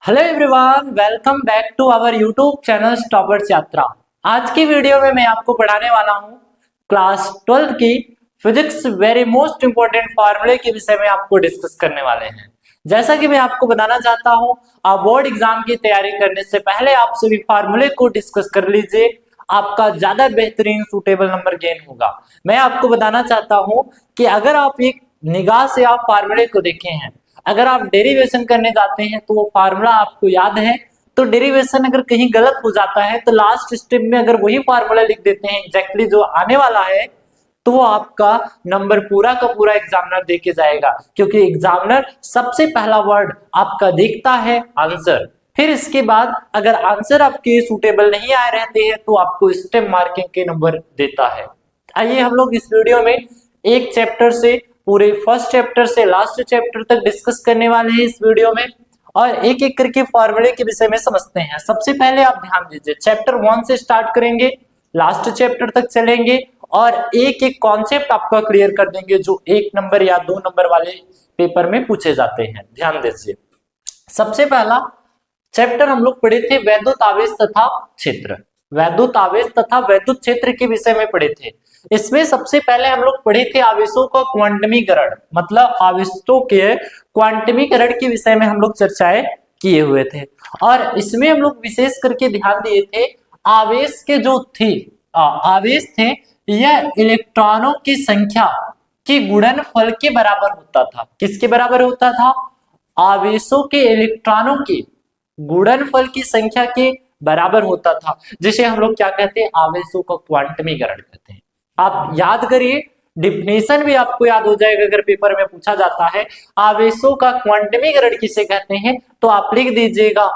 Hello everyone, welcome back to our YouTube channel toppers Yatra. आज की video में मैं आपको पढ़ाने वाला हूं क्लास 12 की फिजिक्स वेरी मोस्ट इंपोर्टेंट फार्मूले के विषय में आपको डिस्कस करने वाले हैं। जैसा कि मैं आपको बताना चाहता हूं, आप बोर्ड एग्जाम की तैयारी करने से पहले आप सभी फार्मूले को डिस्कस कर लीजिए, आपका ज्यादा बेहतरीन सूटेबल नंबर गेन होगा। मैं आपको बताना चाहता हूं कि अगर आप एक निगाह से आप फार्मूले को देखे हैं, अगर आप डेरिवेशन करने जाते हैं तो वो फार्मूला आपको याद है, तो डेरिवेशन अगर कहीं गलत हो जाता है तो लास्ट स्टेप में अगर वही फार्मूला लिख देते हैं एग्जैक्टली जो आने वाला है, तो वो आपका नंबर पूरा का पूरा एग्जामिनर देके जाएगा, क्योंकि एग्जामिनर सबसे पहला वर्ड आपका देखता है आंसर। फिर इसके बाद अगर आंसर आपके सूटेबल नहीं आए रहते हैं तो आपको स्टेप मार्किंग के नंबर देता है। आइए हम लोग इस वीडियो में एक चैप्टर से पूरे फर्स्ट चैप्टर से लास्ट चैप्टर तक डिस्कस करने वाले हैं इस वीडियो में, और एक एक करके फॉर्मूले के विषय में समझते हैं। सबसे पहले आप ध्यान दीजिए, चैप्टर 1 से स्टार्ट करेंगे, लास्ट चैप्टर तक चलेंगे और एक एक कॉन्सेप्ट आपका क्लियर कर देंगे जो 1 नंबर या 2 नंबर वाले पेपर में पूछे जाते हैं। ध्यान दीजिए, सबसे पहला चैप्टर हम लोग पढ़े थे वैद्युत आवेश तथा क्षेत्र। वैद्युत आवेश तथा वैद्युत क्षेत्र के विषय में पढ़े थे। इसमें सबसे पहले हम लोग पढ़े थे आवेशों का क्वांटमीकरण, मतलब आवेशों के क्वांटमीकरण के विषय में हम लोग चर्चाएं किए हुए थे। और इसमें हम लोग विशेष करके ध्यान दिए थे आवेश के जो थे आवेश थे यह इलेक्ट्रॉनों की संख्या के गुणनफल के बराबर होता था। किसके बराबर होता था? आवेशों के इलेक्ट्रॉनों के गुणनफल की संख्या के बराबर होता था, जिसे हम लोग क्या कहते हैं? आवेशों का क्वांटमीकरण कहते हैं। आप याद करिए, डिफिनेशन भी आपको याद हो जाएगा अगर पेपर में पूछा जाता है आवेशों का क्वांटमीकरण किसे कहते हैं, तो आप लिख दीजिएगा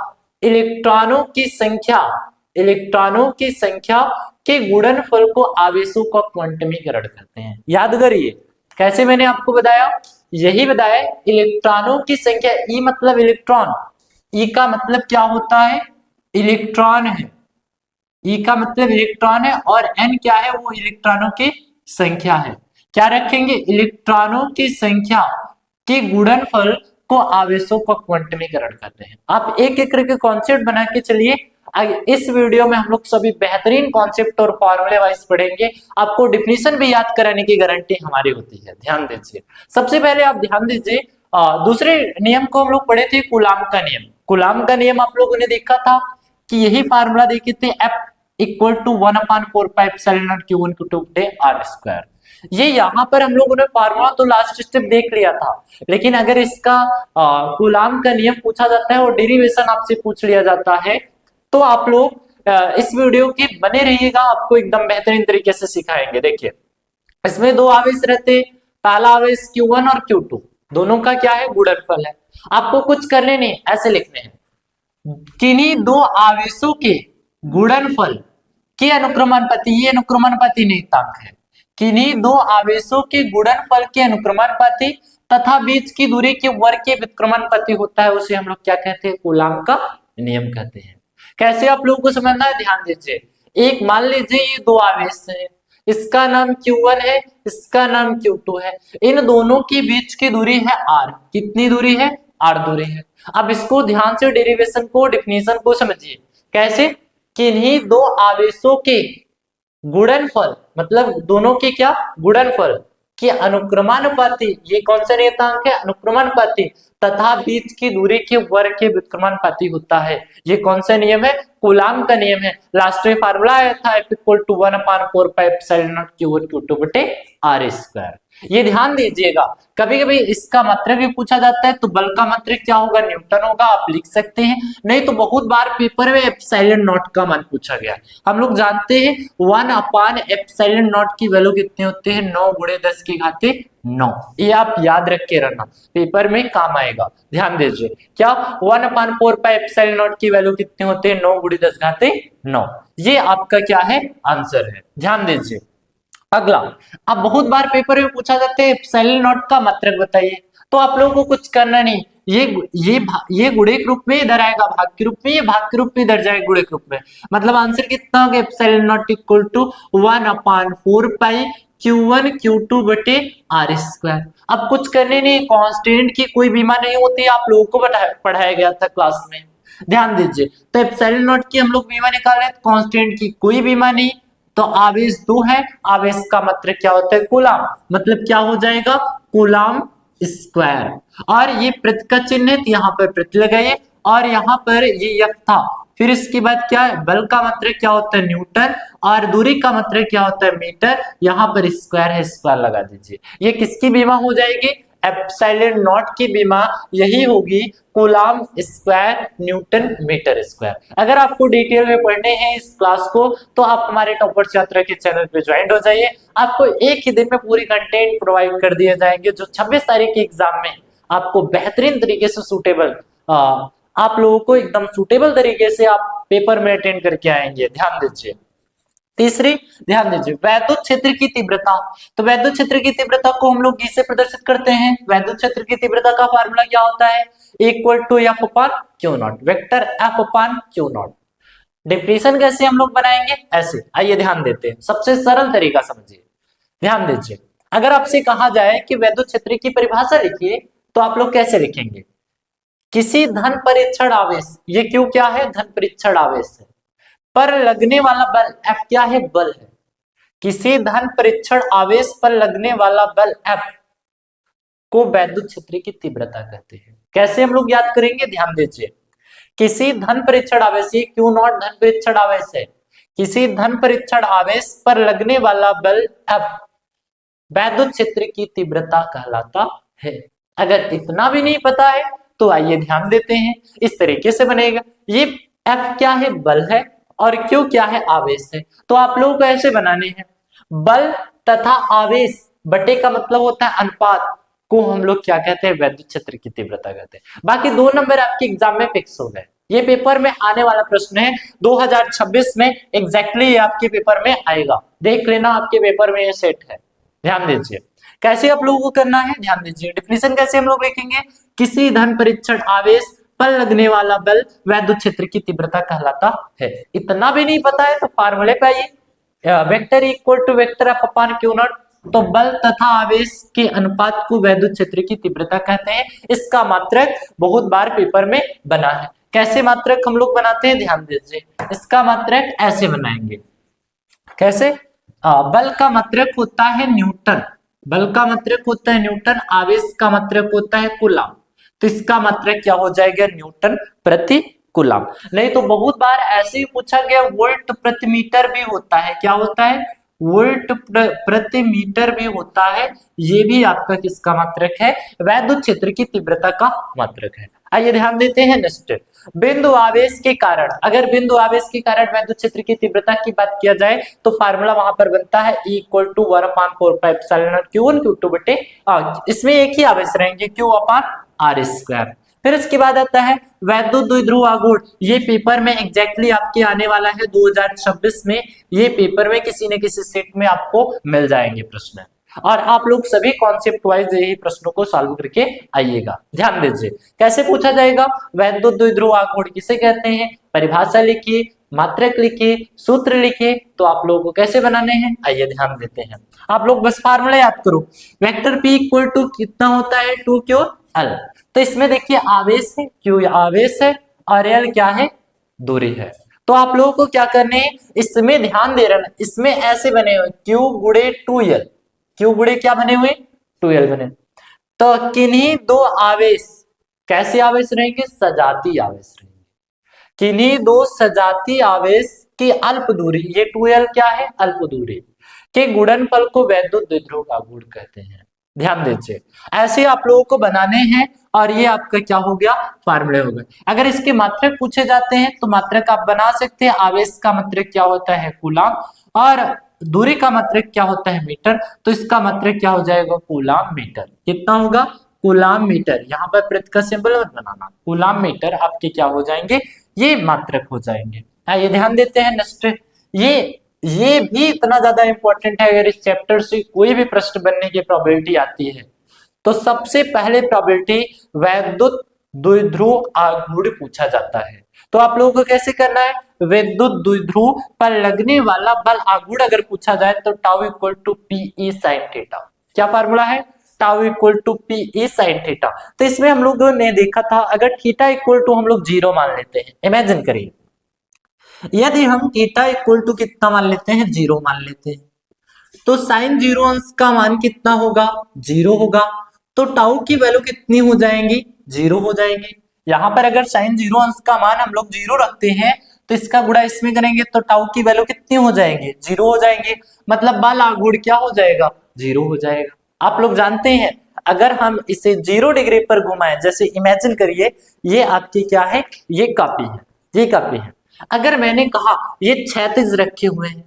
इलेक्ट्रॉनों की संख्या, इलेक्ट्रॉनों की संख्या के गुणनफल को आवेशों का क्वांटमीकरण कहते हैं। याद करिए, कैसे मैंने आपको बताया, यही बताया इलेक्ट्रॉनों की संख्या, ई मतलब इलेक्ट्रॉन, ई का मतलब क्या होता है? इलेक्ट्रॉन है। ई का मतलब इलेक्ट्रॉन है और एन क्या है? वो इलेक्ट्रॉनों की संख्या है। क्या रखेंगे? इलेक्ट्रॉनों की संख्या के गुणनफल को आवेशों का क्वांटमीकरण कहते हैं। आप एक एक करके कॉन्सेप्ट बना के चलिए। इस वीडियो में हम लोग सभी बेहतरीन कॉन्सेप्ट और फॉर्मूले वाइज पढ़ेंगे। आपको डिफिनेशन भी याद कराने की गारंटी हमारी होती है। ध्यान दीजिए, सबसे पहले आप ध्यान दीजिए, दूसरे नियम को हम लोग पढ़े थे, कूलाम का नियम। कूलाम का नियम आप लोगों ने देखा था कि यही फार्मूला देखे थे, F इक्वल टू 1/4πε/Q1Q2/r²। ये यहाँ पर हम लोगों ने फार्मूला तो लास्ट स्टेप देख लिया था, लेकिन अगर इसका कूलाम का नियम पूछा जाता है और डेरिवेशन आपसे पूछ लिया जाता है, तो आप लोग इस वीडियो के बने रहिएगा, आपको एकदम बेहतरीन तरीके से सिखाएंगे। देखिए, इसमें 2 आवेश रहते, पहला आवेश Q1 और Q2, दोनों का क्या है? गुणनफल है। आपको कुछ करने नहीं, ऐसे लिखने हैं, किन्हीं 2 आवेशों के गुणनफल के अनुक्रमानुपाती, ये अनुक्रमानुपाती नियतांक है, किन्हीं 2 आवेशों के गुणनफल के अनुक्रमानुपाती तथा बीच की दूरी के वर्ग के व्युत्क्रमानुपाती होता है, उसे हम लोग क्या कहते हैं? कूलाम का नियम कहते हैं। कैसे आप लोगों को समझना है, ध्यान दीजिए। एक मान लीजिए ये 2 आवेश है, इसका नाम Q1 है, इसका नाम Q2 है, इन दोनों के बीच की दूरी है R। कितनी दूरी है? R दूरी है। अब इसको ध्यान से डेरिवेशन को, डिफिनेशन को समझिए। कैसे? किन्हीं 2 आवेशों के गुणनफल, मतलब दोनों के क्या? गुणनफल के अनुक्रमानुपाती, ये कौन सा नियतांक है? अनुक्रमानुपाती, तथा बीच की दूरी के वर्ग के व्युत्क्रमानुपाती होता है। ये कौन सा नियम है? कूलाम का नियम है। लास्ट में फार्मूला आया था F इक्वल टू 1/4πε/Q1Q2/r²। ये ध्यान दीजिएगा, कभी कभी इसका मात्रक भी पूछा जाता है, तो बल का मात्रक क्या होगा? न्यूटन होगा, आप लिख सकते हैं। नहीं तो बहुत बार पेपर में एप्सिलॉन नॉट का मान पूछा गया। हम लोग जानते हैं 1/एप्सिलॉन नॉट की वैल्यू कितने होते हैं? 9 × 10⁹ ये आप याद रख के रखना, पेपर में काम आएगा। ध्यान दीजिए, क्या 1/4πε नॉट की वैल्यू कितने होते हैं? 9 × 10⁹ ये आपका क्या है? आंसर है। ध्यान दीजिए, अगला, अब बहुत बार पेपर में पूछा जाता है एप्सिलॉन नॉट का मात्रक बताइए, तो आप लोगों को कुछ करना नहीं, ये गुणित रूप में इधर आएगा, भाग के रूप में, ये भाग के रूप में इधर जाएगा गुणित रूप में। मतलब आंसर कितना होगा? Epsilon not equal to 1/4π Q1Q2/r²। अब कुछ करने नहीं, कांस्टेंट की कोई बीमा नहीं होती, आप लोगों को पढ़ाया गया था क्लास में। ध्यान दीजिए। तो एप्सिलॉन नॉट की हम लोग बीमा निकाले, कांस्टेंट की कोई बीमा नहीं, तो आवेश 2 है, आवेश का मात्रक क्या होता है कूलाम, मतलब क्या हो जाएगा कूलाम स्क्वायर। और ये प्रति का चिन्ह है, तो यहाँ पर प्रति लगाइए, और यहाँ पर ये एफ था। फिर इसके बाद क्या है, बल का मात्रक क्या होता है न्यूटन, और दूरी का मात्रक क्या होता है मीटर, यहाँ पर स्क्वायर है, स्क्वायर लगा दीजिए। ये किसकी बीमा हो जाएगी, एप्सिलॉन नॉट की बीमा यही होगी, coulomb square newton metre square. अगर आपको डिटेल में पढ़ने हैं इस क्लास को, तो आप हमारे टॉपर्स छात्रा के चैनल पे ज्वाइन हो जाइए। आपको एक ही दिन में पूरी कंटेंट प्रोवाइड कर दिए जाएंगे, जो 26 तारीख के एग्जाम में आपको बेहतरीन तरीके से सूटेबल, आप लोगों को एकदम सूटेबल तरीके से आप पेपर में अटेंड करके आएंगे। ध्यान दीजिए। तीसरी, ध्यान दीजिए, वैद्युत क्षेत्र की तीव्रता। तो वैद्युत क्षेत्र की तीव्रता को हम लोग किससे प्रदर्शित करते हैं, वैद्युत क्षेत्र की तीव्रता का फार्मूला क्या होता है, equal to F upon Q naught, vector F upon Q naught. Definition कैसे हम लोग बनाएंगे, ऐसे आइए ध्यान देते हैं, सबसे सरल तरीका समझिए। ध्यान दीजिए, अगर आपसे कहा जाए कि वैद्युत क्षेत्र की परिभाषा लिखिए, तो आप लोग कैसे लिखेंगे, किसी धन परीक्षण आवेश, ये क्यों क्या है, धन परीक्षण आवेश है, पर लगने वाला बल F क्या है, बल है। किसी धन परीक्षण आवेश पर लगने वाला बल F को वैद्युत क्षेत्र की तीव्रता कहते हैं। कैसे हम लोग याद करेंगे, ध्यान दीजिए, किसी धन परीक्षण आवेश, ये क्यू नॉट धन परीक्षण आवेश है, किसी धन परीक्षण आवेश पर लगने वाला बल F वैद्युत क्षेत्र की तीव्रता कहलाता है। अगर इतना भी नहीं पता है तो आइए ध्यान देते हैं, इस तरीके से बनेगा, ये F क्या है, बल है, और Q क्या है, आवेश है। तो आप लोगों को ऐसे बनाने हैं, बल तथा आवेश बटे का मतलब होता है अनुपात, को हम लोग क्या कहते हैं, वैद्युत क्षेत्र की तीव्रता कहते हैं। बाकी 2 नंबर आपके एग्जाम में फिक्स हो गए, ये पेपर में आने वाला प्रश्न है 2026 में, एग्जैक्टली आपके पेपर में आएगा, देख लेना आपके पेपर में ये सेट है। ध्यान दीजिए, कैसे आप लोगों को करना है, ध्यान दीजिए, डिफिनेशन कैसे हम लोग लिखेंगे, किसी धन परीक्षण आवेश पर लगने वाला बल वैद्युत क्षेत्र की तीव्रता कहलाता है। इतना भी नहीं पता है तो फार्मूले पे आइए, vector equal to vector F upon Q naught, तो बल तथा आवेश के अनुपात को वैद्युत क्षेत्र की तीव्रता कहते हैं। इसका मात्रक बहुत बार पेपर में बना है, कैसे मात्रक हम लोग बनाते हैं, ध्यान दीजिए, इसका मात्रक ऐसे बनाएंगे, कैसे, बल का मात्रक होता है न्यूटन, बल का मात्रक होता है न्यूटन, आवेश का मात्रक होता है कूलाम, तो इसका मात्रक क्या हो जाएगा, न्यूटन प्रति कूलाम। नहीं तो बहुत बार ऐसे ही पूछा गया, वोल्ट प्रति मीटर भी होता है, क्या होता है, वोल्ट प्रति मीटर भी होता है, ये भी आपका किसका मात्रक है, वैद्युत क्षेत्र की तीव्रता का मात्रक है। आइए ध्यान देते हैं नेक्स्ट, बिंदु आवेश के कारण, अगर बिंदु आवेश के कारण वैद्युत क्षेत्र की तीव्रता की बात किया जाए, तो फार्मूला वहां पर बनता है E equal to 1/4 epsilon naught Q1 Q2 बटे, इसमें एक ही आवेश रहेंगे, Q अपान R स्क्वायर। फिर इसके बाद आता है वैद्युत द्विध्रुव आघूर्ण, ये पेपर में एग्जैक्टली आपके आने वाला है 2026 में, ये पेपर में किसी न किसी सेट में आपको मिल जाएंगे प्रश्न, और आप लोग सभी कॉन्सेप्ट वाइज यही प्रश्नों को सॉल्व करके आइएगा। ध्यान दीजिए, कैसे पूछा जाएगा, वैद्युत द्विध्रुव आघूर्ण किसे कहते हैं, परिभाषा लिखिए, मात्रक लिखिए, सूत्र लिखिए, तो आप लोगों को कैसे बनाने हैं, आइए ध्यान देते हैं। आप लोग बस फार्मूला याद करो, वेक्टर P इक्वल टू कितना होता है, 2QL, तो इसमें देखिए आवेश है, Q आवेश है, और L क्या है, दूरी है। तो आप लोगों को क्या करने हैं, इसमें ध्यान दे रहे हैं, इसमें ऐसे बने हुए Q गुणे 2L, Q गुणे क्या बने हुए, 2L बने, तो किन्हीं दो आवेश, कैसे आवेश रहेंगे, सजाती आवेश रहेंगे, किन्हीं दो सजाती आवेश की अल्प दूरी, ये 2L क्या है, अल्प दूरी के गुणनफल को वैद्युत द्विध्रुव आघूर्ण कहते हैं। ध्यान दीजिए, ऐसे आप लोगों को बनाने हैं, और ये आपका क्या हो गया, फार्मूले हो गए। अगर इसके मात्रक पूछे जाते हैं तो मात्रक आप बना सकते हैं, आवेश का मात्रक क्या होता है, कूलाम, और दूरी का मात्रक क्या होता है, मीटर, तो इसका मात्रक क्या हो जाएगा, कूलाम मीटर। कितना होगा, कूलाम मीटर, यहाँ पर प्रति का सिंबल मत बनाना, कूलाम मीटर आपके क्या हो जाएंगे, ये मात्रक हो जाएंगे। ये ध्यान देते हैं नेक्स्ट, ये भी इतना ज्यादा इंपॉर्टेंट है, अगर इस चैप्टर से कोई भी प्रश्न बनने की प्रोबेबिलिटी आती है, तो सबसे पहले प्रोबेबिलिटी वैद्युत द्विध्रुव आघूर्ण पूछा जाता है। तो आप लोगों को कैसे करना है, वैद्युत द्विध्रुव पर लगने वाला बल आघूर्ण अगर पूछा जाए, तो tau equal to PE sin theta, क्या फार्मूला है, tau equal to P E sine theta. तो इसमें हम लोगों ने देखा था अगर थीटा इक्वल टू हम लोग 0 मान लेते हैं, इमेजिन करिए यदि हम थीटा इक्वल टू कितना मान लेते हैं, 0 मान लेते हैं, तो साइन 0 अंश का मान कितना होगा, 0 होगा। तो टाउ की वैल्यू कितनी हो जाएंगी, 0 हो जाएंगी। यहां पर अगर साइन 0 अंश का मान हम लोग 0 रखते हैं तो इसका गुणा इसमें करेंगे तो टाउ की वैल्यू कितनी हो जाएंगे, 0 हो जाएंगे। मतलब बाल आगुड़ क्या हो जाएगा, 0 हो जाएगा। आप लोग जानते हैं अगर हम इसे 0 डिग्री पर घुमाएं, जैसे इमेजिन करिए ये आपकी क्या है, ये कॉपी है, ये कॉपी है। अगर मैंने कहा ये क्षैतिज रखे हुए हैं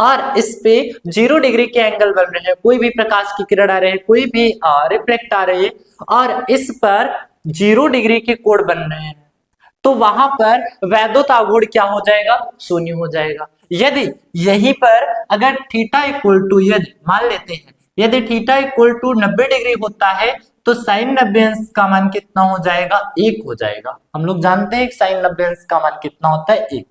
और इस पे 0 डिग्री के एंगल बन रहे हैं, कोई भी प्रकाश की किरण आ रहे हैं, कोई भी रिफ्लेक्ट आ रही है और इस पर 0 डिग्री के कोण बन रहे हैं, तो वहां पर वैद्युत आघूर्ण क्या हो जाएगा, शून्य हो जाएगा। यदि यहीं पर अगर थीटा इक्वल टू, यदि मान लेते हैं यदि थीटा इक्वल टू 90 डिग्री होता है तो साइन 90 अंश का मान कितना हो जाएगा, 1 हो जाएगा। हम लोग जानते हैं साइन 90 अंश का मान कितना होता है, 1।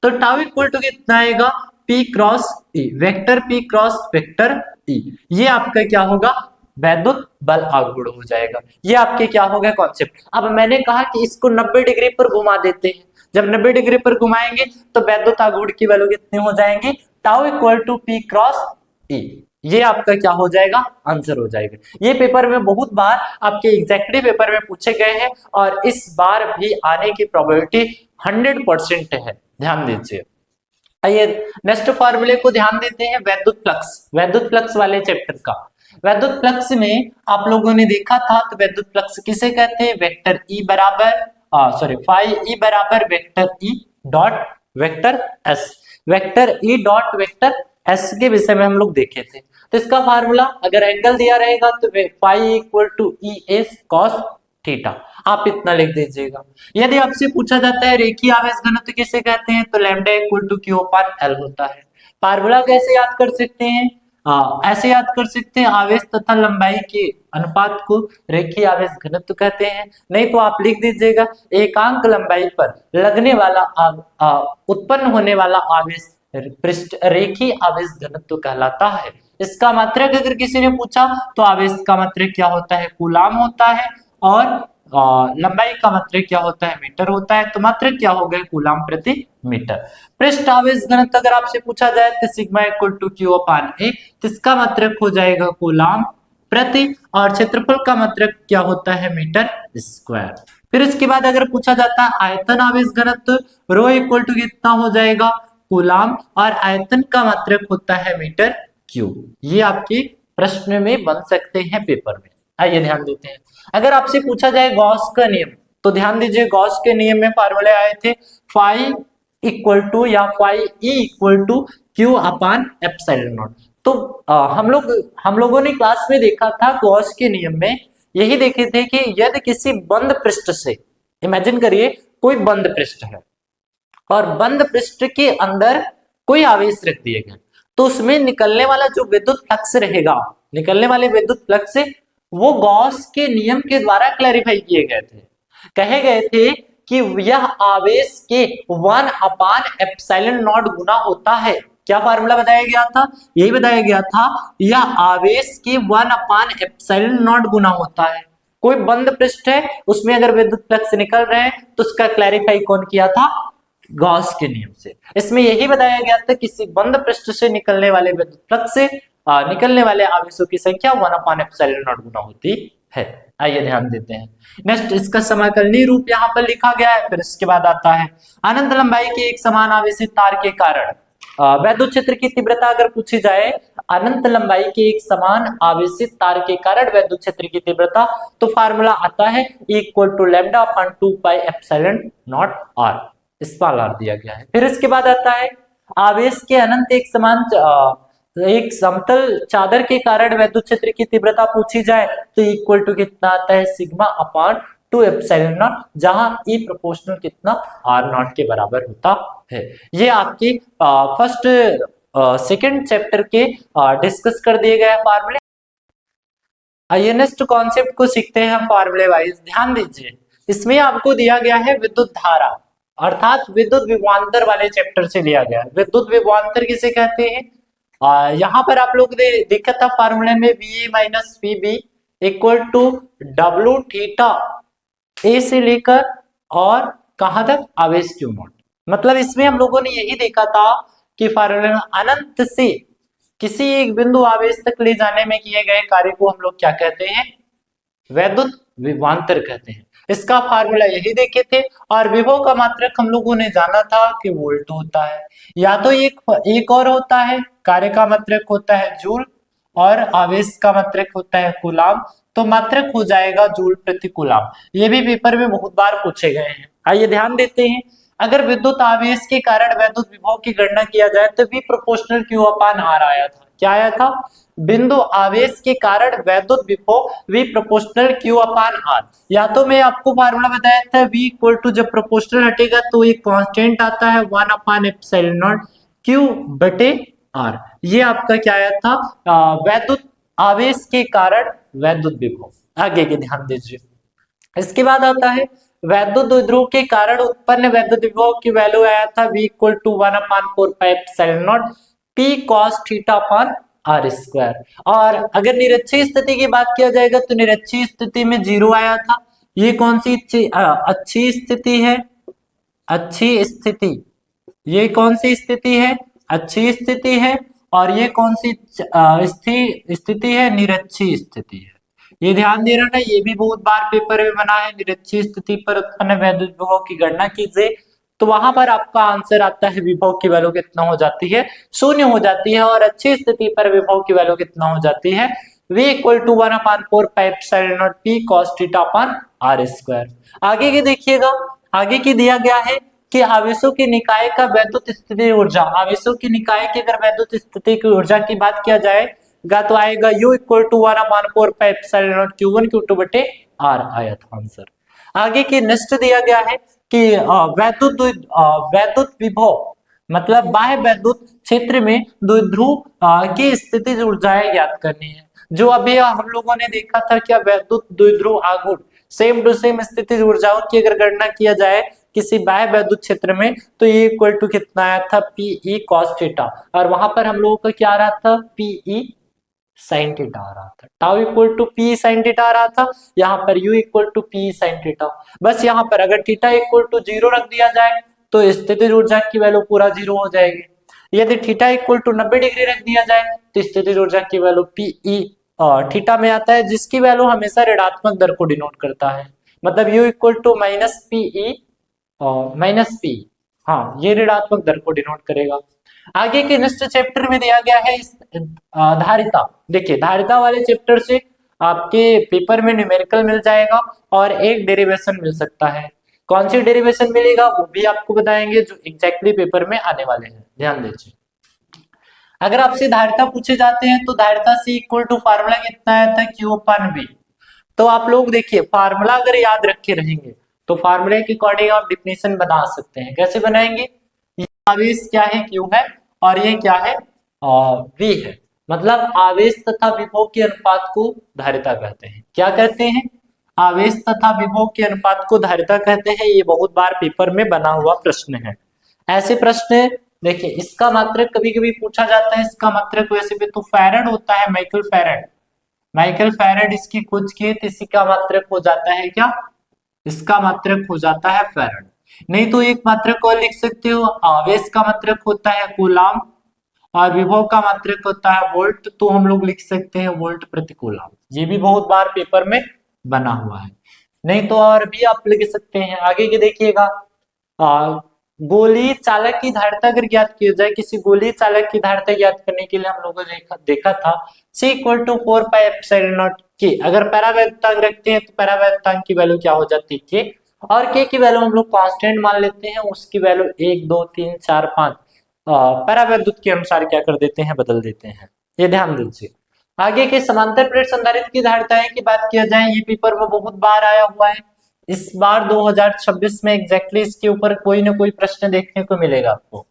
तो टाउ इक्वल टू कितना आएगा, P cross E, vector P cross vector E। ये आपका क्या होगा, वैद्युत बल आघूर्ण हो जाएगा। ये आपके क्या हो गया कॉन्सेप्ट। अब मैंने कहा कि इसको 90 डिग्री पर घुमा देते हैं, जब 90 डिग्री पर घुमाएंगे तो वैद्युत आघूर्ण की वैल्यू कितनी हो जाएंगे, tau equal to P cross E। ये आपका क्या हो जाएगा, आंसर हो जाएगा। ये पेपर में बहुत बार आपके एग्जैक्टली पेपर में पूछे गए हैं और इस बार भी आने की प्रोबेबिलिटी 100% है, ध्यान दीजिए। आइए नेक्स्ट फॉर्मूले को ध्यान देते हैं, वैद्युत फ्लक्स वाले चैप्टर का। वैद्युत फ्लक्स में आप लोगों ने देखा था, तो वैद्युत फ्लक्स किसे कहते हैं, वेक्टर ई बराबर फाई ई बराबर vector E dot vector S, vector E dot vector S के विषय में हम लोग देखे थे। तो इसका फार्मूला अगर एंगल दिया रहेगा तो phi equal to E S cos theta, आप इतना लिख दीजिएगा। यदि आपसे पूछा जाता है रेखीय आवेश घनत्व किसे कहते हैं, तो lambda equal to Q upon L होता है। फार्मूला कैसे याद कर सकते हैं, ऐसे याद कर सकते हैं, आवेश तथा लंबाई के अनुपात को रेखीय आवेश घनत्व कहते हैं। नहीं तो आप लिख दीजिएगा एकांक लंबाई पर लगने वाला उत्पन्न होने वाला आवेश पृष्ठ रेखीय आवेश घनत्व कहलाता है। इसका मात्रक अगर किसी ने पूछा तो आवेश का मात्रक क्या होता है, कूलाम होता है, और लंबाई का मात्रक क्या होता है, मीटर होता है। तो मात्रक क्या हो गए, कूलाम प्रति मीटर। पृष्ठ आवेश घनत्व अगर आपसे पूछा जाए तो सिग्मा इक्वल टू क्यू अपान ए, तो इसका मात्रक हो जाएगा कूलाम प्रति, और क्षेत्रफल का मात्रक क्या होता है, मीटर स्क्वायर। फिर इसके बाद अगर पूछा जाता है आयतन आवेश घनत्व, रो इक्वल टू कितना हो जाएगा, कूलाम, और आयतन का मात्रक होता है मीटर क्यूब। ये आपके प्रश्न में बन सकते हैं पेपर में। आइए ध्यान देते हैं, अगर आपसे पूछा जाए गॉस का नियम, तो ध्यान दीजिए गॉस के नियम में फार्मूले आए थे फाई इक्वल टू या phi E equal to Q upon epsilon naught. तो हम लोगों ने क्लास में देखा था गॉस के नियम में यही देखे थे कि यदि किसी बंद पृष्ठ से, इमेजिन करिए कोई बंद पृष्ठ है और बंद पृष्ठ के अंदर कोई आवेश रख दिए गए, तो उसमें निकलने वाला जो विद्युत फ्लक्स रहेगा, निकलने वाले विद्युत फ्लक्स से वो गॉस के नियम के द्वारा क्लैरिफाई किए गए थे। कहे गए थे कि यह आवेश के 1 अपान एप्सिलॉन नॉट गुना होता है। क्या फार्मूला बताया गया था, यही बताया गया था, यह आवेश के 1 अपान एप्सिलॉन नॉट गुना होता है। कोई बंद पृष्ठ है उसमें अगर विद्युत फ्लक्स निकल रहे हैं तो उसका क्लैरिफाई कौन किया था, गॉस के नियम से। इसमें यही बताया गया था किसी बंद पृष्ठ से निकलने वाले विद्युत फ्लक्स से निकलने वाले आवेशों की संख्या 1 अपान एप्सिलॉन नॉट गुना होती है। आइए ध्यान देते हैं, नेक्स्ट इसका समाकलनीय रूप यहाँ पर लिखा गया है। फिर इसके बाद आता है अनंत लंबाई के एक समान आवेशित तार के कारण वैद्युत क्षेत्र की तीव्रता अगर पूछी जाए, अनंत लंबाई के एक समान आवेशित तार के कारण वैद्युत क्षेत्र की तीव्रता, तो फार्मूला आता है equal to lambda upon 2 pi epsilon naught आर, इस पर आर दिया गया है। फिर इसके बाद आता है आवेश के अनंत एक समान एक समतल चादर के कारण वैद्युत क्षेत्र की तीव्रता पूछी जाए तो इक्वल टू कितना आता है, सिग्मा अपॉन 2 एप्सिलॉन नॉट, जहां ई प्रोपोर्शनल कितना आर नॉट के बराबर होता है। ये आपके फर्स्ट सेकंड चैप्टर के डिस्कस कर दिए गए फार्मूले। आइए नेक्स्ट कॉन्सेप्ट को सीखते हैं फार्मूले वाइज। ध्यान दीजिए, इसमें आपको दिया गया है विद्युत धारा, अर्थात विद्युत विभवांतर वाले चैप्टर से लिया गया है। विद्युत विभवांतर किसे कहते हैं, यहाँ पर आप लोग ने देखा था फार्मूले में VA minus VB equal to W theta A से लेकर और कहां तक आवेश क्यू नॉट। मतलब इसमें हम लोगों ने यही देखा था कि फार्मूले में अनंत से किसी एक बिंदु आवेश तक ले जाने में किए गए कार्य को हम लोग क्या कहते हैं, वैद्युत विभवांतर कहते हैं। इसका फार्मूला यही देखे थे। और विभव का मात्रक हम लोगों ने जाना था कि वोल्ट होता है, या तो एक और होता है, कार्य का मात्रक होता है जूल और आवेश का मात्रक होता है कूलाम, तो मात्रक हो जाएगा जूल प्रति कूलाम। ये भी पेपर में बहुत बार पूछे गए हैं। आइए ध्यान देते हैं, अगर विद्युत आवेश के कारण वैद्युत विभव की गणना किया जाए तो V प्रोपोर्शनल Q अपान R आया था। क्या आया था, बिंदु आवेश के कारण वैद्युत विभव V प्रोपोर्शनल Q अपान R। या तो मैं आपको फार्मूला बताया था V इक्वल टू, जब प्रोपोर्शनल हटेगा तो एक कांस्टेंट आता है 1 अपान एप्सिलॉन नॉट Q बटे R। ये आपका क्या आया था, वैद्युत आवेश के कारण वैद्युत विभव। आगे के ध्यान दीजिए। इसके बाद आता है वैद्युत द्विध्रुव के कारण उत्पन्न वैद्युत विभव की वैल्यू आया था V equal to 1 upon 4 pi epsilon naught P cos theta upon R square. और अगर निरक्षीय स्थिति की बात किया जाएगा तो निरक्षीय स्थिति में 0 आया था। ये कौन सी अच्छी स्थिति है, अच्छी स्थिति, ये कौन सी स्थिति है, अच्छी स्थिति है। और ये कौन सी स्थिति है, निरक्षीय स्थिति है। ये ध्यान दे रहा ना, ये भी बहुत बार पेपर में बना है, निरक्षीय स्थिति पर उत्पन्न वैद्युत विभव की गणना कीजिए, तो वहां पर आपका आंसर आता है विभव की वैल्यू कितना हो जाती है, 0 हो जाती है। और अच्छी स्थिति पर विभव की वैल्यू कितना हो जाती है, V equal to 1 upon 4 pi epsilon naught P cos theta upon R square. आगे की देखिएगा, आगे की दिया गया है कि आवेशों की निकाय का वैद्युत स्थिति ऊर्जा, आवेशों की निकाय की अगर वैद्युत स्थिति की ऊर्जा की बात किया जाएगा तो आएगा U equal to 1 upon 4 pi epsilon naught Q1 Q2 बटे R आया था आंसर। आगे की नेक्स्ट दिया गया है कि वैद्युत विभव मतलब बाह्य वैद्युत क्षेत्र में द्विध्रुव की स्थिति ऊर्जाएं ज्ञात करनी है। जो अभी हम लोगों ने देखा था क्या, वैद्युत द्विध्रुव आघूर्ण सेम टू सेम स्थिति ऊर्जाओं की अगर गणना किया जाए किसी बाह्य वैद्युत क्षेत्र में तो ये इक्वल टू कितना आया था, Pe cos थीटा। और वहां पर हम लोगों का क्या आ रहा था, Pe sin थीटा आ रहा था। Tau equal to P sin theta आ रहा था, यहाँ पर U equal to P sin theta. बस यहाँ पर अगर थीटा इक्वल टू 0 रख दिया जाए तो स्थितिज ऊर्जा की वैल्यू पूरा 0 हो जाएगी। यदि थीटा इक्वल टू 90 डिग्री रख दिया जाए तो स्थितिज ऊर्जा की वैल्यू Pe थीटा में आता है, जिसकी वैल्यू हमेशा ऋणात्मक दर को डिनोट करता है। मतलब U equal to minus Pe minus P, हाँ ये ऋणात्मक दर को डिनोट करेगा। आगे के नेक्स्ट चैप्टर में दिया गया है धारिता। देखिए धारिता वाले चैप्टर से आपके पेपर में न्यूमेरिकल मिल जाएगा और एक डेरिवेशन मिल सकता है। कौन सी डेरिवेशन मिलेगा वो भी आपको बताएंगे, जो एग्जैक्टली पेपर में आने वाले हैं। ध्यान दीजिए, अगर आपसे धारिता पूछे जाते हैं तो धारिता C इक्वल टू फार्मूला कितना आया था, Q अपान V। तो आप लोग देखिए फार्मूला अगर याद रखे रहेंगे तो फार्मूले के अकॉर्डिंग आप डिफिनेशन बना सकते हैं। कैसे बनाएंगे, ये आवेश क्या है, Q है, और ये क्या है, V है। मतलब आवेश तथा विभव के अनुपात को धारिता कहते हैं। क्या कहते हैं, आवेश तथा विभव के अनुपात को धारिता कहते हैं। ये बहुत बार पेपर में बना हुआ प्रश्न है। ऐसे प्रश्न देखिए, इसका मात्रक कभी कभी पूछा जाता है, इसका मात्रक वैसे भी तो फैराड होता है, माइकल फैराड। माइकल फैराड इसकी खोज किए तो इसी का मात्रक हो जाता है क्या, इसका मात्रक हो जाता है फैराड। नहीं तो एक मात्रक और लिख सकते हो, आवेश का मात्रक होता है कूलाम और विभव का मात्रक होता है वोल्ट, तो हम लोग लिख सकते हैं वोल्ट प्रति कूलाम। ये भी बहुत बार पेपर में बना हुआ है। नहीं तो और भी आप लिख सकते हैं। आगे के देखिएगा, गोली चालक की धारिता अगर ज्ञात की जाए, किसी गोली चालक की धारिता ज्ञात करने के लिए हम लोगों ने देखा था C equal to 4 pi epsilon naught K। अगर पैरावैद्युतांक रखते हैं तो पैरावैद्युतांक की वैल्यू क्या हो जाती है, K, और K की वैल्यू हम लोग कांस्टेंट मान लेते हैं, उसकी वैल्यू 1 2 3 4 5 पैरावैद्युत के अनुसार क्या कर देते हैं, बदल देते हैं। ये ध्यान दीजिए। आगे के समांतर प्लेट संधारित्र की धारिताएं की बात किया जाए, ये पेपर में बहुत बार आया हुआ है। इस बार 2026 में एग्जैक्टली इसके ऊपर कोई ना कोई प्रश्न देखने को मिलेगा आपको।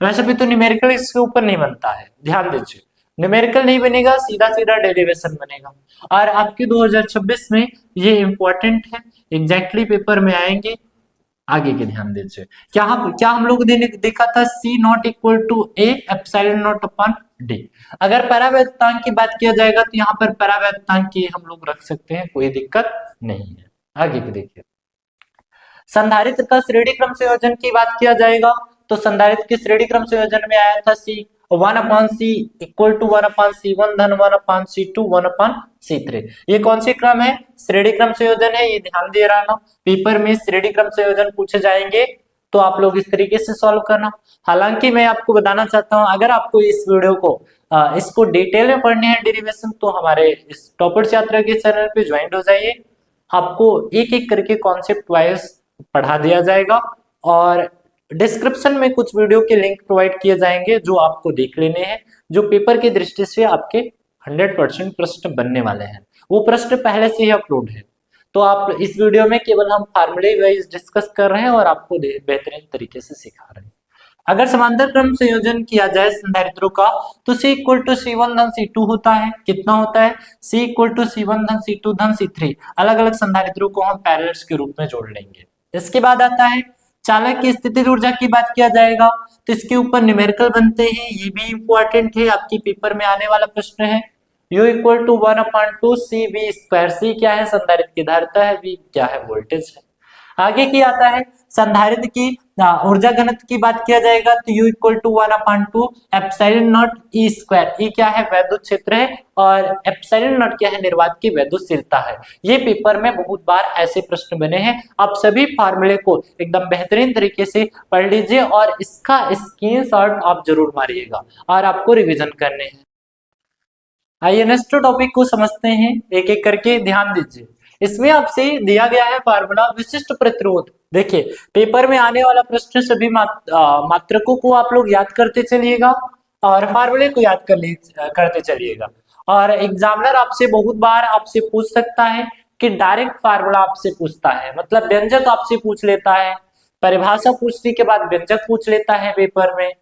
वैसे भी तो न्यूमेरिकल इसके ऊपर नहीं बनता है, ध्यान दीजिए। न्यूमेरिकल नहीं बनेगा, सीधा सीधा डेरिवेशन बनेगा। और आपके 2026 में ये इंपॉर्टेंट है, एग्जैक्टली पेपर में आएंगे। आगे के ध्यान दीजिए, क्या हम लोग ने देखा था C naught equal to A epsilon naught upon D. अगर परावैद्युतांक की बात किया जाएगा तो यहाँ पर परावैद्युतांक की हम लोग रख सकते हैं, कोई दिक्कत नहीं है। आगे की देखिए, संधारित्र का श्रेणी क्रम संयोजन की बात किया जाएगा तो संधारित्र के श्रेणी क्रम संयोजन में आया था सी 1/c इक्वल टू 1/c1 धन 1/c2 1/c3। ये कौन सी क्रम है? श्रेणी क्रम संयोजन है, ये ध्यान दे रहा ना। पेपर में श्रेणी क्रम संयोजन पूछे जाएंगे तो आप लोग इस तरीके से सॉल्व करना। हालांकि मैं आपको बताना चाहता हूं, अगर आपको इस वीडियो को इसको डिटेल में पढ़नी है डेरिवेशन, तो हमारे इस टॉपर्स यात्रा के चैनल पे ज्वाइन हो जाइए। आपको एक एक करके कॉन्सेप्ट वाइज पढ़ा दिया जाएगा और डिस्क्रिप्शन में कुछ वीडियो के लिंक प्रोवाइड किए जाएंगे जो आपको देख लेने हैं, जो पेपर की दृष्टि से आपके 100% प्रश्न बनने वाले हैं। वो प्रश्न पहले से ही अपलोड है, तो आप इस वीडियो में केवल हम फार्मूले वाइज डिस्कस कर रहे हैं और आपको बेहतरीन तरीके से सिखा रहे हैं। अगर समांतर क्रम संयोजन किया जाए संधारित्रों का तो C इक्वल टू C1 धन C2 होता है। कितना होता है? C इक्वल टू C1 धन C2 धन C3। अलग अलग संधारित्रों को हम पैरेलल्स के रूप में जोड़ लेंगे। इसके बाद आता है चालक की स्थितिज ऊर्जा की बात किया जाएगा तो इसके ऊपर न्यूमेरिकल बनते हैं, ये भी इंपॉर्टेंट है, आपके पेपर में आने वाला प्रश्न है। U equal to 1/2 CV square. C क्या है? संधारित्र की धारिता है, V क्या है? वोल्टेज है। आगे की आता है संधारित्र की ऊर्जा घनत्व की बात किया जाएगा तो U equal to 1/2 epsilon naught E square. E क्या है? वैद्युत क्षेत्र है और एप्सिलॉन नॉट क्या है? निर्वात की वैद्युतशीलता है। ये पेपर में बहुत बार ऐसे प्रश्न बने हैं। आप सभी फार्मूले को एकदम बेहतरीन तरीके से पढ़ लीजिए और इसका स्क्रीनशॉट आप जरूर मारिएगा और आपको रिवीजन करने हैं। आइए नेक्स्ट टॉपिक को समझते हैं एक एक करके, ध्यान दीजिए। इसमें आपसे दिया गया है फार्मूला विशिष्ट प्रतिरोध। देखिए पेपर में आने वाला प्रश्न सभी मात्रकों को आप लोग याद करते चलिएगा और फार्मूले को याद करते चलिएगा। और एग्जामिनर आपसे बहुत बार आपसे पूछ सकता है कि डायरेक्ट फार्मूला आपसे पूछता है, मतलब व्यंजक आपसे पूछ लेता है, परिभाषा पूछने के बाद व्यंजक पूछ लेता है पेपर में।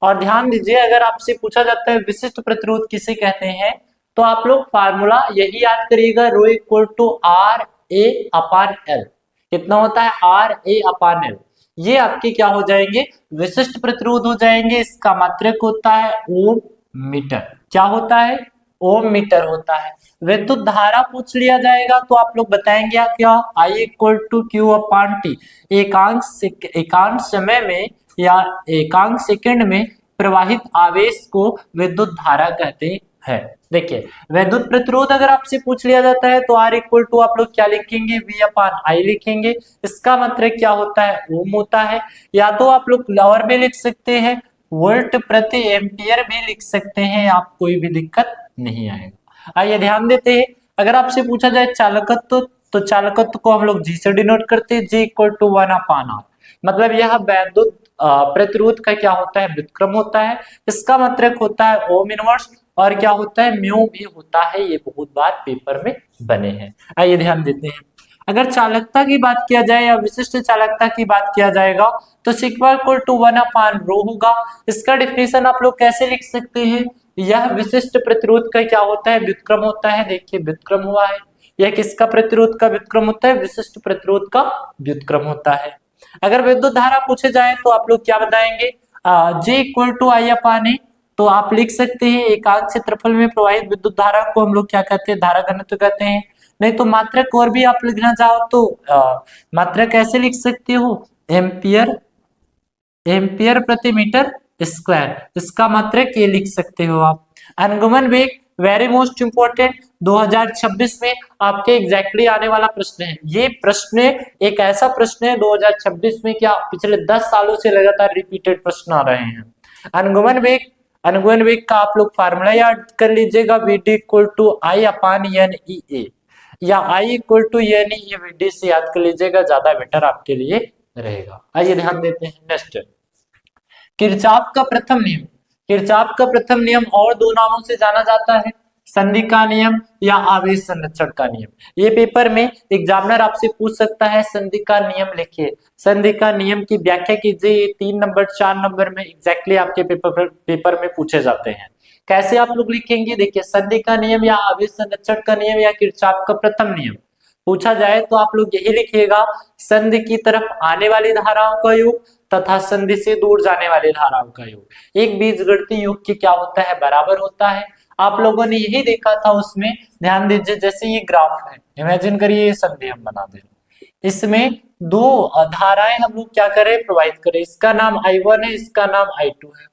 और ध्यान दीजिए, अगर आपसे पूछा जाता है विशिष्ट प्रतिरोध किसे कहते हैं तो आप लोग फार्मूला यही याद करिएगा, rho equal to R A upon L. कितना होता है? R A upon L. ये आपके क्या हो जाएंगे? विशिष्ट प्रतिरोध हो जाएंगे। इसका मात्रक होता है ओम मीटर। क्या होता है? ओम मीटर होता है। विद्युत धारा पूछ लिया जाएगा तो आप लोग बताएंगे क्या? I equal to Q upon T. एकांक समय में या एकांक सेकंड में प्रवाहित आवेश को विद्युत धारा कहते हैं। देखिए वैद्युत प्रतिरोध अगर आपसे पूछ लिया जाता है तो आर इक्वल टू आप लोग क्या लिखेंगे? V अपान आई लिखेंगे। इसका मतलब क्या होता है? ओम होता है। या तो आप लोग और भी लिख सकते हैं, वोल्ट प्रति एम्पियर भी लिख सकते हैं, आप कोई भी दिक्कत नहीं आएगा। आइए ध्यान देते हैं, अगर आपसे पूछा जाए चालकत्व तो चालकत्व को हम लोग G से डिनोट करते हैं, G equal to 1 upon R. मतलब यह वैद्युत प्रतिरोध का क्या होता है? व्युत्क्रम होता है। इसका मतलब होता है ओम इनवर्स और क्या होता है? म्यू भी होता है। ये बहुत बार पेपर में बने हैं। आइए ध्यान देते हैं, अगर चालकता की बात किया जाए या विशिष्ट चालकता की बात किया जाएगा तो सिग्मा इक्वल टू 1 अपान रो होगा। इसका डिफिनेशन आप लोग कैसे लिख सकते हैं? यह विशिष्ट प्रतिरोध का क्या होता है? व्युत्क्रम होता है। देखिए व्युत्क्रम हुआ है। यह किसका प्रतिरोध का व्युत्क्रम होता है? विशिष्ट प्रतिरोध का व्युत्क्रम होता है। अगर विद्युत धारा पूछे जाए तो आप लोग क्या बताएंगे? J इक्वल टू आई अपान ए। तो आप लिख सकते हैं एकांक क्षेत्रफल में प्रवाहित विद्युत धारा को हम लोग क्या कहते हैं? धारा घनत्व कहते हैं। नहीं तो मात्रक और भी आप लिखना चाहो तो मात्रक कैसे लिख सकते हो? एम्पियर प्रति मीटर स्क्वायर। इसका मात्रक ये लिख सकते हो आप। अनुगमन वेग वेरी मोस्ट इंपोर्टेंट, 2026 में आपके एग्जैक्टली आने वाला प्रश्न है। ये प्रश्न एक ऐसा प्रश्न है 2026 में, क्या पिछले 10 सालों से लगातार रिपीटेड प्रश्न आ रहे हैं। अनुगमन वेग का आप लोग फार्मूला याद कर लीजिएगा, Vd equal to I upon N E A या I equal to N E Vd से याद कर लीजिएगा, ज्यादा बेटर आपके लिए रहेगा। आइए ध्यान देते हैं नेक्स्ट, किरचॉफ का प्रथम नियम। किरचॉफ का प्रथम नियम और दो नामों से जाना जाता है, संधि का नियम या आवेश संरक्षण का नियम। ये पेपर में एग्जामिनर आपसे पूछ सकता है, संधि का नियम लिखिए। संधि का नियम की व्याख्या कीजिए। ये 3 नंबर 4 नंबर में एग्जैक्टली आपके पेपर में पूछे जाते हैं। कैसे आप लोग लिखेंगे? देखिए संधि का नियम या आवेश संरक्षण का नियम या किरचॉफ का प्रथम नियम पूछा जाए तो आप लोग यही लिखिएगा, संधि की तरफ आने वाली धाराओं का योग तथा संधि से दूर जाने वाले धाराओं का योग। एक बीजगणितीय योग के क्या होता है, बराबर होता है। आप लोगों ने यही देखा था उसमें, ध्यान दीजिए, जैसे ये ग्राफ है, इमेजिन करिए ये संधि हम बना दे, इसमें दो धाराएं हम लोग क्या करें, प्रोवाइड करें, इसका नाम I1 है, इसका नाम I2 है,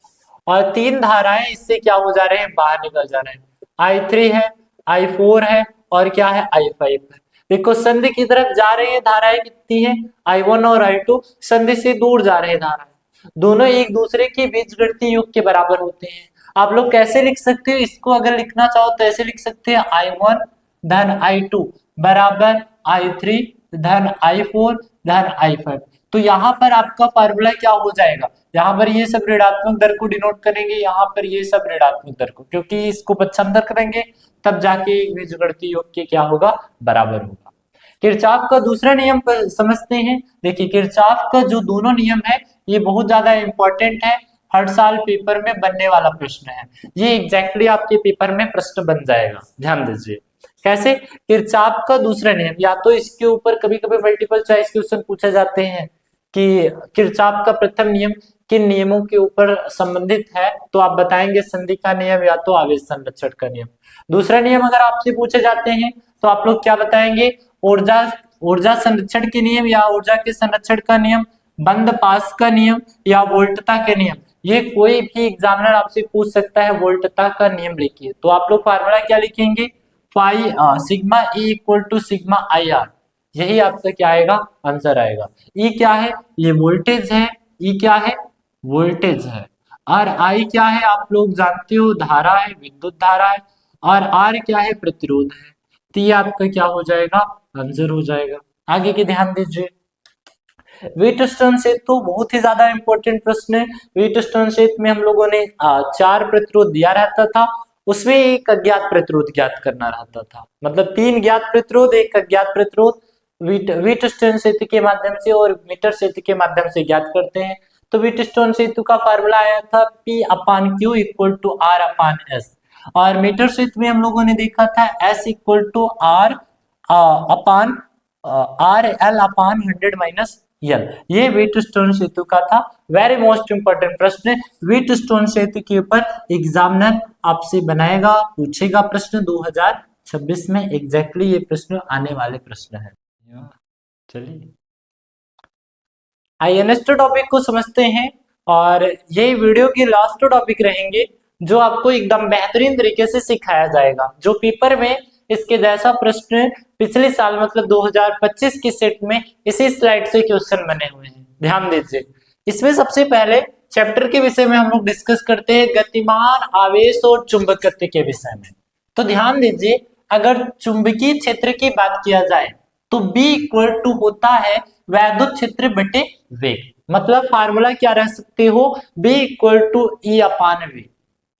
और तीन धाराएं इससे क्या हो जा रहे हैं, बाहर निकल जा रहे हैं, I3 है, I4 है और क्या है, I5 है। देखो संधि की तरफ जा रही है धाराएं कितनी है, I1 और I2, संधि से दूर जा रहे हैं धाराएं, दोनों एक दूसरे के बीजगणितीय योग के बराबर होते हैं। आप लोग कैसे लिख सकते हो इसको, अगर लिखना चाहो तो ऐसे लिख सकते हैं, I1 धन I2 बराबर I3 धन I4 धन I5। तो यहाँ पर आपका फार्मूला क्या हो जाएगा, यहाँ पर ये सब ऋणात्मक दर को डिनोट करेंगे, यहाँ पर ये सब ऋणात्मक दर को, क्योंकि इसको पक्षांतर करेंगे तब जाके बीजगणितीय योग के क्या होगा, बराबर होगा। किरचॉफ का दूसरा नियम पर समझते हैं। देखिए किरचॉफ का जो दोनों नियम है ये बहुत ज्यादा इंपॉर्टेंट है, हर साल पेपर में बनने वाला प्रश्न है, ये एग्जैक्टली आपके पेपर में प्रश्न बन जाएगा, ध्यान दीजिए। कैसे, किरचॉफ का दूसरा नियम, या तो इसके ऊपर कभी कभी मल्टीपल चॉइस क्वेश्चन पूछे जाते हैं कि किरचॉफ का प्रथम नियम किन नियमों के ऊपर संबंधित है, तो आप बताएंगे संधि का नियम या तो आवेश संरक्षण का नियम। दूसरा नियम अगर आपसे पूछे जाते हैं तो आप लोग क्या बताएंगे, ऊर्जा संरक्षण के नियम या ऊर्जा के संरक्षण का नियम, बंद पास का नियम या वोल्टता के नियम। ये कोई भी एग्जामिनर आपसे पूछ सकता है, वोल्टता का नियम लिखिए, तो आप लोग फार्मूला क्या लिखेंगे, sigma E equal to sigma IR, यही आपका क्या आएगा, आंसर आएगा। E क्या है, ये वोल्टेज है, E क्या है, वोल्टेज है, और I क्या है, आप लोग जानते हो, धारा है, विद्युत धारा है, और R क्या है, प्रतिरोध है। तो ये आपका क्या हो जाएगा, आंसर हो जाएगा। आगे के ध्यान दीजिए, व्हीटस्टोन सेतु बहुत ही ज्यादा इंपॉर्टेंट प्रश्न है। व्हीटस्टोन सेतु में हम लोगों ने 4 प्रतिरोध दिया रहता था, उसमें एक अज्ञात प्रतिरोध ज्ञात करना रहता था, मतलब 3 ज्ञात प्रतिरोध, एक अज्ञात प्रतिरोध व्हीटस्टोन सेतु के माध्यम से और मीटर सेतु के माध्यम से ज्ञात करते हैं। तो व्हीटस्टोन सेतु का फार्मूला आया था P/Q इक्वल टू R/S, और मीटर सेतु में हम लोगों ने देखा था S इक्वल टू RL/100 - ये व्हीटस्टोन सेतु का था। वेरी मोस्ट इंपोर्टेंट प्रश्न, व्हीटस्टोन सेतु के ऊपर एग्जामिनर आपसे बनाएगा, पूछेगा प्रश्न 2026 में, एग्जैक्टली ये प्रश्न आने वाले प्रश्न है। चलिए आइए नेक्स्ट टॉपिक को समझते हैं, और ये वीडियो के लास्ट टॉपिक रहेंगे जो आपको एकदम बेहतरीन तरीके से सिखाया जाएगा, जो पेपर में इसके जैसा प्रश्न पिछले साल मतलब 2025 की सेट में इसी स्लाइड से क्वेश्चन बने हुए हैं। ध्यान दीजिए, इसमें सबसे पहले चैप्टर के विषय में हम लोग डिस्कस करते हैं गतिमान आवेश और चुंबकत्व के विषय में। तो ध्यान दीजिए, अगर चुंबकीय क्षेत्र की बात किया जाए तो B इक्वल टू होता है वैद्युत क्षेत्र बटे वेग, मतलब फार्मूला क्या रह सकते हो, B इक्वल टू E/V,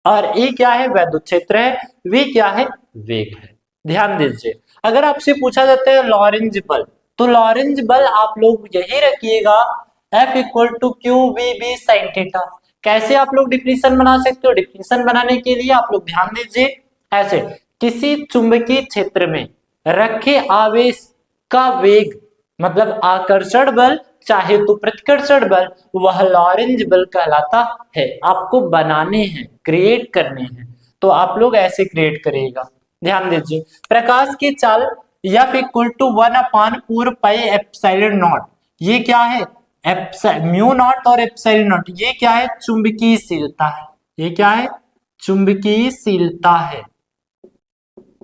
और E क्या है, वैद्युत क्षेत्र है, V क्या है, वेग है। ध्यान दीजिए, अगर आपसे पूछा जाता है लॉरेंज बल, तो लॉरेंज बल आप लोग यही रखिएगा F equal to QVB sin theta. कैसे आप लोग डिफिनेशन बना सकते हो, डिफिनेशन बनाने के लिए आप लोग ध्यान दीजिए, ऐसे किसी चुंबकीय क्षेत्र में रखे आवेश का वेग मतलब आकर्षण बल चाहे तो प्रतिकर्षण बल, वह लॉरेंज बल कहलाता है। आपको बनाने हैं, क्रिएट करने हैं, तो आप लोग ऐसे क्रिएट करिएगा। ध्यान दीजिए, प्रकाश की चाल F equal to 1/4 pi epsilon naught, ये क्या है, म्यू नॉट और एप्सिलॉन नॉट, ये क्या है, चुंबकीयशीलता है, ये क्या है, चुंबकीयशीलता है,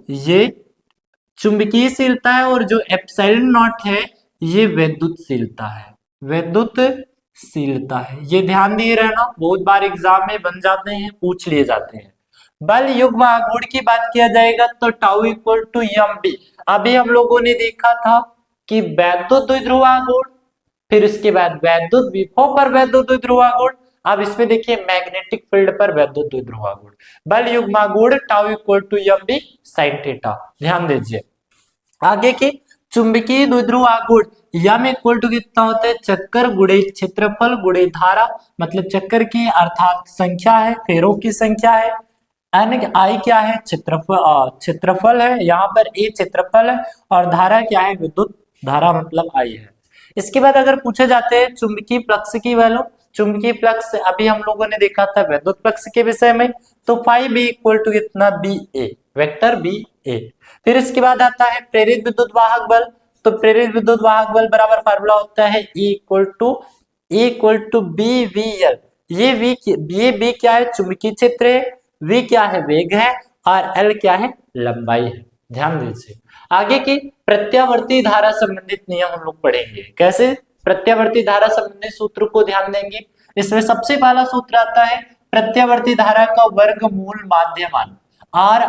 ये चुंबकीयशीलता है, और जो एप्सिलॉन नॉट है ये विद्युतशीलता है, विद्युतशीलता है। ये ध्यान दिए रहना, बहुत बार एग्जाम में बन जाते हैं, पूछ लिए जाते हैं। बल युग्म आघूर्ण की बात किया जाएगा तो टाउ इक्वल टू mb, अभी हम लोगों ने देखा था कि वैद्युत द्विध्रुव आघूर्ण, फिर उसके बाद वैद्युत विभव पर वैद्युत द्विध्रुव आघूर्ण, अब इसमें देखिए मैग्नेटिक फील्ड पर वैद्युत द्विध्रुव आघूर्ण। बल युग्म आघूर्ण tau equal to mb sin theta. ध्यान दीजिए, आगे की चुंबकीय द्विध्रुव आघूर्ण यम इक्वल टू कितना होता है, चक्कर गुणे क्षेत्रफल गुणे धारा, मतलब चक्कर की अर्थात संख्या है, फेरों की संख्या है, एन आई क्या है, क्षेत्रफल है, यहाँ पर ए क्षेत्रफल है, और धारा क्या है, विद्युत धारा मतलब आई है। इसके बाद अगर पूछे जाते हैं चुंबकीय फ्लक्स की वैल्यू, चुंबकीय फ्लक्स अभी हम लोगों ने देखा था विद्युत फ्लक्स के विषय में, तो फाई बी इक्वल टू कितना बी ए, वेक्टर बी ए। फिर इसके बाद आता है प्रेरित विद्युत वाहक बल, तो प्रेरित विद्युत वाहक बल बराबर फार्मूला होता है E equal to B V L. ये बी क्या है, चुंबकीय क्षेत्र है, वी क्या है, वेग है, और एल क्या है, लंबाई है। ध्यान दीजिए। आगे की प्रत्यावर्ती धारा संबंधित नियम हम लोग पढ़ेंगे। कैसे प्रत्यावर्ती धारा संबंधित सूत्र को ध्यान देंगे। इसमें सबसे पहला सूत्र आता है प्रत्यावर्ती धारा का वर्गमूल माध्यमान R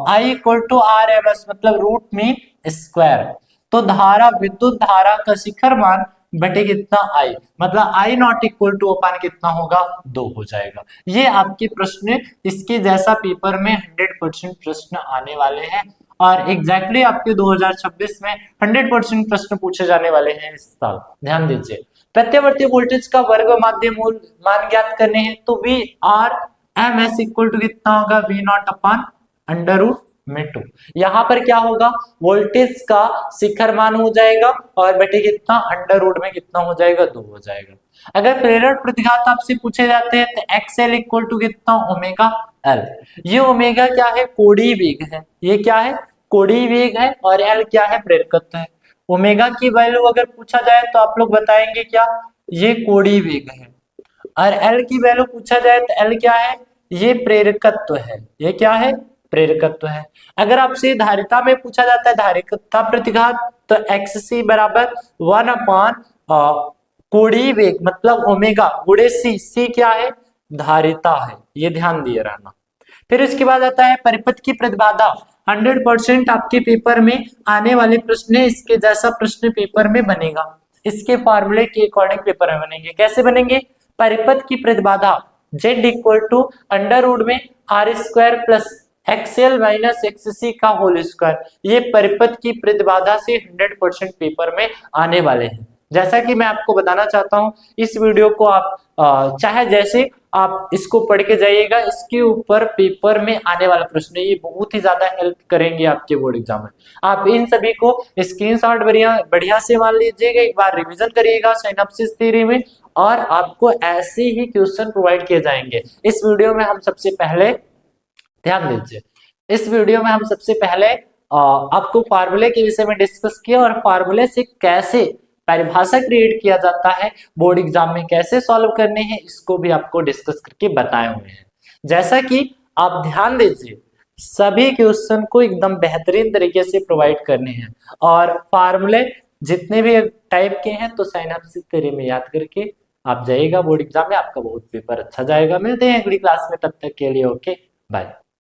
I equal to R M S, मतलब रूट मीन स्क्वायर। तो धारा, विद्युत धारा का शिखर मान बटे कितना आई, मतलब आई नॉट इक्वल टू अपान कितना होगा, 2 हो जाएगा। ये आपके प्रश्न, इसके जैसा पेपर में 100% प्रश्न आने वाले हैं, और एग्जैक्टली आपके 2026 में 100% प्रश्न पूछे जाने वाले हैं इस साल। ध्यान दीजिए। प्रत्यावर्ती वोल्टेज का वर्ग माध्य मूल मान ज्ञात करने हैं, तो V R M S equal to कितना होगा, V naught upon under root में 2। यहाँ पर क्या होगा, वोल्टेज का शिखर मान हो जाएगा और बटे कितना, अंडर रूट में कितना हो जाएगा, 2 हो जाएगा। अगर प्रेरण प्रतिघात आपसे पूछे जाते हैं तो एक्सएल इक्वल टू कितना, ओमेगा एल। ये ओमेगा क्या है, कोणीय वेग है, ये क्या है, कोणीय वेग है, और एल क्या है, प्रेरकत्व है। ओमेगा की वैल्यू अगर पूछा जाए तो आप लोग बताएंगे क्या, ये कोणीय वेग है, और एल की वैल्यू पूछा जाए तो एल क्या है, ये प्रेरकत्व है, ये क्या है, प्रेरकत्व है। अगर आपसे धारिता में पूछा जाता है धारिता प्रतिघात, तो एक्स सी बराबर 1 अपान कोणीय वेग मतलब ओमेगा गुणे सी, सी क्या है, धारिता है, ये ध्यान दिए रहना। फिर इसके बाद आता है परिपथ की प्रतिबाधा। 100% आपके पेपर में आने वाले प्रश्न, इसके जैसा प्रश्न पेपर में बनेगा, इसके फॉर्मूले के अकॉर्डिंग पेपर में बनेंगे। कैसे बनेंगे, परिपथ की प्रतिबाधा Z equal to under root में R square plus XL minus XC का होल स्क्वायर। ये परिपथ की प्रतिबाधा से 100% पेपर में आने वाले हैं। जैसा कि मैं आपको बताना चाहता हूं, इस वीडियो को आप चाहे जैसे आप इसको पढ़ के जाइएगा, इसके ऊपर पेपर में आने वाला प्रश्न ये बहुत ही ज्यादा हेल्प करेंगे आपके बोर्ड एग्जाम में। आप इन सभी को स्क्रीनशॉट बढ़िया से मान लीजिएगा, एक बार रिवीजन करिएगा सिनॉप्सिस थ्योरी में, और आपको ऐसे ही क्वेश्चन प्रोवाइड किए जाएंगे। इस वीडियो में हम सबसे पहले, ध्यान दीजिए, इस वीडियो में हम सबसे पहले आपको फार्मूले के विषय में डिस्कस किया, और फार्मूले से कैसे परिभाषा क्रिएट किया जाता है, बोर्ड एग्जाम में कैसे सॉल्व करने हैं, इसको भी आपको डिस्कस करके बताए हुए हैं। जैसा कि आप ध्यान दीजिए, सभी क्वेश्चन को एकदम बेहतरीन तरीके से प्रोवाइड करने हैं, और फार्मूले जितने भी टाइप के हैं तो सिनॉप्सिस थ्योरी में याद करके आप जाइएगा, बोर्ड एग्जाम में आपका बहुत पेपर अच्छा जाएगा। मिलते हैं अगली क्लास में, तब तक के लिए ओके बाय।